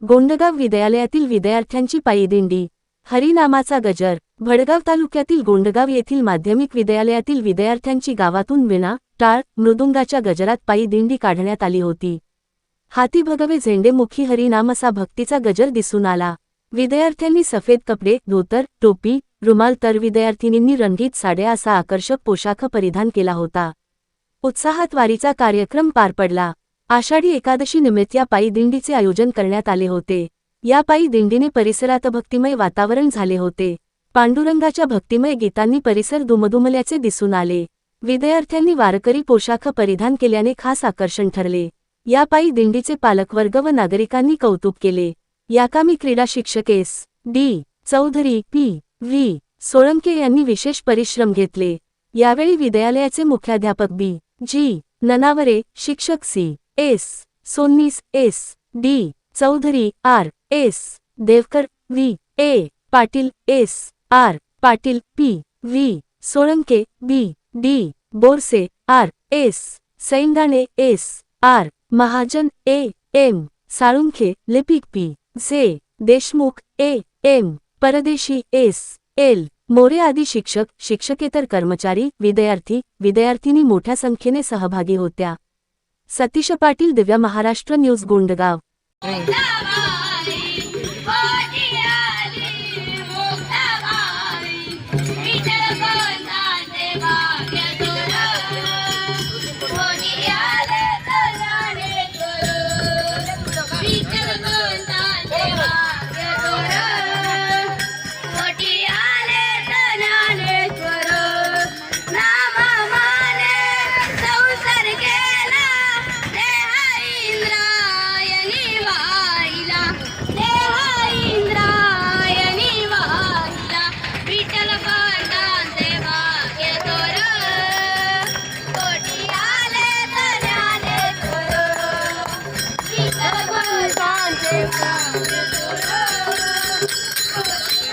गोंडगाव विद्यालयातील विद्यार्थ्यांची पायी दिंडी, हरिनामाचा गजर। भडगाव तालुक्यातील गोंडगाव येथील माध्यमिक विद्यालयातील विद्यार्थ्यांची गावातून वीणा, टाळ, मृदुंगाच्या गजरात पायी दिंडी काढण्यात आली होती। हाती भगवे झेंडेमुखी हरिनाम असा भक्तीचा गजर दिसून आला। विद्यार्थ्यांनी सफेद कपडे, धोतर, टोपी, रुमाल तर विद्यार्थिनींनी रंगीत साड्या असा आकर्षक पोशाख परिधान केला होता। उत्साहात वारीचा कार्यक्रम पार पडला। आषाढी एकादशी निमित्त या पायी दिंडीचे आयोजन करण्यात आले होते। या पायी दिंडीने परिसरात भक्तिमय वातावरण झाले होते। पांडुरंगाच्या भक्तिमय गीतांनी परिसर दुमदुमल्याचे दिसून आले। विद्यार्थ्यांनी वारकरी पोशाख परिधान केल्याने खास आकर्षण ठरले। या पायी दिंडीचे पालकवर्ग व नागरिकांनी कौतुक केले। याकामी क्रीडा शिक्षक एस.डी. चौधरी, पी.व्ही. सोळंके यांनी विशेष परिश्रम घेतले। यावेळी विद्यालयाचे मुख्याध्यापक बी.जी. ननावरे, शिक्षक CS. Sonnis, SD. Chaudhari, RS. Devkar, VA. Patil, SR. Patil, PV. Solanke, BD. Borse, RS. Saindane, SR. Mahajan, AM. Salunkhe, लिपिक PJ. Deshmukh, AM. Pardeshi, SL. More आदी शिक्षक, शिक्षकेतर कर्मचारी, विद्यार्थी, विद्यार्थिनी मोठ्या संख्येने सहभागी होत्या। Satish Patil, Divya Maharashtra news, Gondgaon. Thank you.